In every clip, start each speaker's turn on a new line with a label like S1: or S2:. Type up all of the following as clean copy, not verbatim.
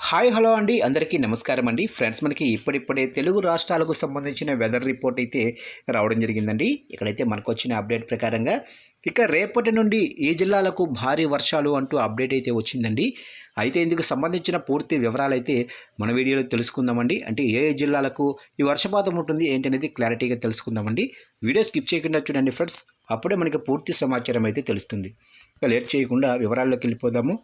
S1: Hi hello అండి, అందరికీ నమస్కారం అండి. ఫ్రెండ్స్, మనకి ఇప్పుడిప్పుడే తెలుగు రాష్ట్రాలకు సంబంధించిన వెదర్ రిపోర్ట్ అయితే రావడం జరిగిందండి. ఇక్కడైతే మనకు వచ్చిన అప్డేట్ ప్రకారంగా ఇక రేపటి నుండి ఈ జిల్లాలకు భారీ వర్షాలు అంటూ అప్డేట్ అయితే వచ్చిందండి. అయితే ఇందుకు సంబంధించిన పూర్తి వివరాలు అయితే మన వీడియోలో తెలుసుకుందామండి. అంటే ఏ జిల్లాలకు ఈ వర్షపాతం ఉంటుంది ఏంటనేది క్లారిటీగా తెలుసుకుందామండి. వీడియో స్కిప్ చేయకుండా చూడండి ఫ్రెండ్స్, అప్పుడే మనకి పూర్తి సమాచారం అయితే తెలుస్తుంది. ఇక లేట్ చేయకుండా వివరాల్లోకి వెళ్ళిపోదాము.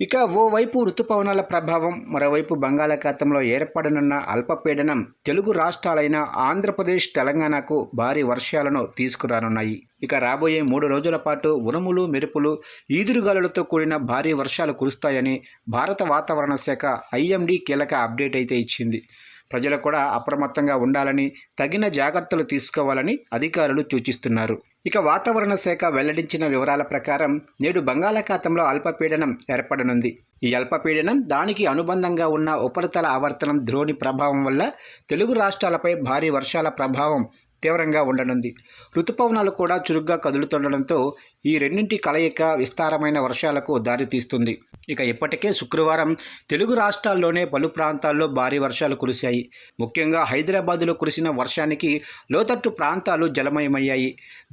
S1: ఇక ఓవైపు రుతుపవనాల ప్రభావం, మరోవైపు బంగాళాఖాతంలో ఏర్పడనున్న అల్పపీడనం తెలుగు రాష్ట్రాలైన ఆంధ్రప్రదేశ్, తెలంగాణకు భారీ వర్షాలను తీసుకురానున్నాయి. ఇక రాబోయే 3 రోజుల పాటు ఉరుములు, మెరుపులు, ఈదురుగాలులతో కూడిన భారీ వర్షాలు కురుస్తాయని భారత వాతావరణ శాఖ ఐఎండీ కీలక అప్డేట్ అయితే ఇచ్చింది. ప్రజలు కూడా అప్రమత్తంగా ఉండాలని, తగిన జాగ్రత్తలు తీసుకోవాలని అధికారులు సూచిస్తున్నారు. ఇక వాతావరణ శాఖ వెల్లడించిన వివరాల ప్రకారం నేడు బంగాళాఖాతంలో అల్పపీడనం ఏర్పడనుంది. ఈ అల్పపీడనం, దానికి అనుబంధంగా ఉన్న ఉపరితల ఆవర్తనం ద్రోణి ప్రభావం వల్ల తెలుగు రాష్ట్రాలపై భారీ వర్షాల ప్రభావం తీవ్రంగా ఉండనుంది. రుతుపవనాలు కూడా చురుగ్గా కదులుతుండడంతో ఈ రెండింటి కలయిక విస్తారమైన వర్షాలకు దారితీస్తుంది. ఇక ఇప్పటికే శుక్రవారం తెలుగు రాష్ట్రాల్లోనే పలు ప్రాంతాల్లో భారీ వర్షాలు కురిశాయి. ముఖ్యంగా హైదరాబాదులో కురిసిన వర్షానికి లోతట్టు ప్రాంతాలు జలమయమయ్యాయి.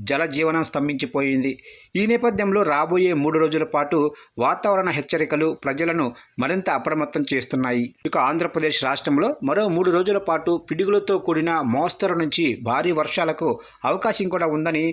S1: జలజీవనం స్తంభించిపోయింది. ఈ నేపథ్యంలో రాబోయే 3 రోజుల పాటు వాతావరణ హెచ్చరికలు ప్రజలను మరింత అప్రమత్తం చేస్తున్నాయి. ఇక ఆంధ్రప్రదేశ్ రాష్ట్రంలో మరో 3 రోజుల పాటు పిడుగులతో కూడిన మోస్తరు నుంచి భారీ వర్షాలకు అవకాశం కూడా ఉందని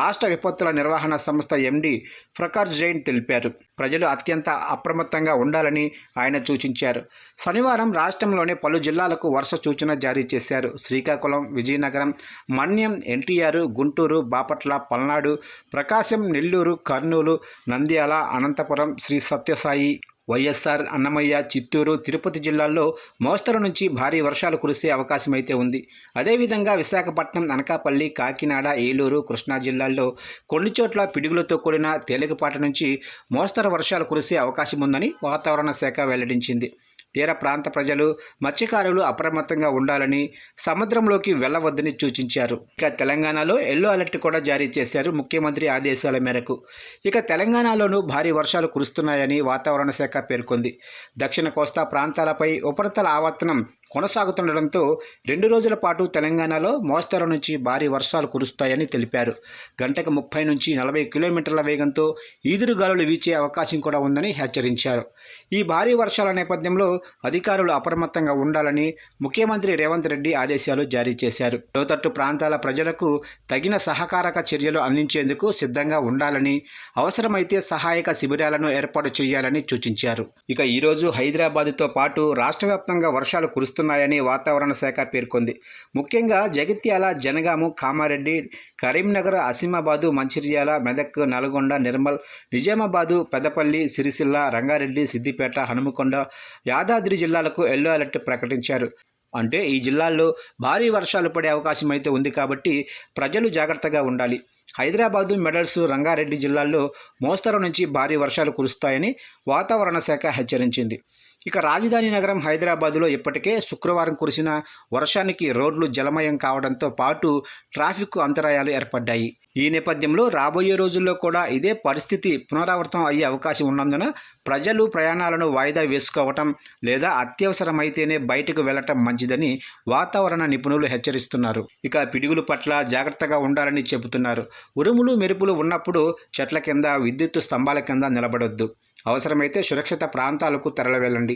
S1: రాష్ట్ర విపత్తుల నిర్వహణ సంస్థ ఎండీ ప్రకాష్ జైన్ తెలిపారు. ప్రజలు అత్యంత అప్రమత్తంగా ఉండాలని ఆయన సూచించారు. శనివారం రాష్ట్రంలోని పలు జిల్లాలకు వర్ష సూచన జారీ చేశారు. శ్రీకాకుళం, విజయనగరం, మన్యం, ఎన్టీఆర్, గుంటూరు, బాపట్ల, పల్నాడు, ప్రకాశం, నెల్లూరు, కర్నూలు, నంద్యాల, అనంతపురం, శ్రీ సత్యసాయి, వైఎస్ఆర్, అన్నమయ్య, చిత్తూరు, తిరుపతి జిల్లాల్లో మోస్తరు నుంచి భారీ వర్షాలు కురిసే అవకాశం అయితే ఉంది. అదేవిధంగా విశాఖపట్నం, అనకాపల్లి, కాకినాడ, ఏలూరు, కృష్ణా జిల్లాల్లో కొన్ని చోట్ల పిడుగులతో కూడిన తేలికపాటి నుంచి మోస్తరు వర్షాలు కురిసే అవకాశం ఉందని వాతావరణ శాఖ వెల్లడించింది. తీర ప్రాంత ప్రజలు, మత్స్యకారులు అప్రమత్తంగా ఉండాలని, సముద్రంలోకి వెళ్లవద్దని సూచించారు. ఇక తెలంగాణలో ఎల్లో అలర్ట్ కూడా జారీ చేశారు ముఖ్యమంత్రి ఆదేశాల మేరకు. ఇక తెలంగాణలోనూ భారీ వర్షాలు కురుస్తున్నాయని వాతావరణ శాఖ పేర్కొంది. దక్షిణ కోస్తా ప్రాంతాలపై ఉపరితల ఆవర్తనం కొనసాగుతుండడంతో 2 రోజుల పాటు తెలంగాణలో మోస్తరు నుంచి భారీ వర్షాలు కురుస్తాయని తెలిపారు. గంటకు 30 నుంచి 40 కిలోమీటర్ల వేగంతో ఈదురుగాలులు వీచే అవకాశం కూడా ఉందని హెచ్చరించారు. ఈ భారీ వర్షాల నేపథ్యంలో అధికారులు అప్రమత్తంగా ఉండాలని ముఖ్యమంత్రి రేవంత్ రెడ్డి ఆదేశాలు జారీ చేశారు. లోతట్టు ప్రాంతాల ప్రజలకు తగిన సహకారక చర్యలు అందించేందుకు సిద్ధంగా ఉండాలని, అవసరమైతే సహాయక శిబిరాలను ఏర్పాటు చేయాలని సూచించారు. ఇక ఈరోజు హైదరాబాద్తో పాటు రాష్ట్ర వ్యాప్తంగా వర్షాలు కురుస్తున్నాయని వాతావరణ శాఖ పేర్కొంది. ముఖ్యంగా జగిత్యాల, జనగాము, కామారెడ్డి, కరీంనగర్, ఆసిమాబాదు, మంచిర్యాల, మెదక్, నల్గొండ, నిర్మల్, నిజామాబాదు, పెద్దపల్లి, సిరిసిల్ల, రంగారెడ్డి, సిద్దిపేట, హనుమకొండ, యాదాద్రి జిల్లాలకు ఎల్లో అలర్ట్ ప్రకటించారు. అంటే ఈ జిల్లాల్లో భారీ వర్షాలు పడే అవకాశం అయితే ఉంది కాబట్టి ప్రజలు జాగ్రత్తగా ఉండాలి. హైదరాబాదు, మెడల్స్, రంగారెడ్డి జిల్లాల్లో మోస్తరు నుంచి భారీ వర్షాలు కురుస్తాయని వాతావరణ శాఖ హెచ్చరించింది. ఇక రాజధాని నగరం హైదరాబాదులో ఇప్పటికే శుక్రవారం కురిసిన వర్షానికి రోడ్లు జలమయం కావడంతో పాటు ట్రాఫిక్ అంతరాయాలు ఏర్పడ్డాయి. ఈ నేపథ్యంలో రాబోయే రోజుల్లో కూడా ఇదే పరిస్థితి పునరావృతం అయ్యే అవకాశం ఉన్నందున ప్రజలు ప్రయాణాలను వాయిదా వేసుకోవటం లేదా అత్యవసరమైతేనే బయటకు వెళ్లటం మంచిదని వాతావరణ నిపుణులు హెచ్చరిస్తున్నారు. ఇక పిడుగుల పట్ల జాగ్రత్తగా ఉండాలని చెబుతున్నారు. ఉరుములు, మెరుపులు ఉన్నప్పుడు చెట్ల కింద, విద్యుత్ స్తంభాల కింద నిలబడొద్దు. అవసరమైతే సురక్షిత ప్రాంతాలకు తరలివెళ్ళండి.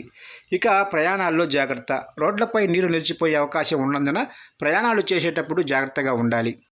S1: ఇక ప్రయాణాల్లో జాగ్రత్త. రోడ్లపై నీరు నిలిచిపోయే అవకాశం ఉన్నందున ప్రయాణాలు చేసేటప్పుడు జాగ్రత్తగా ఉండాలి.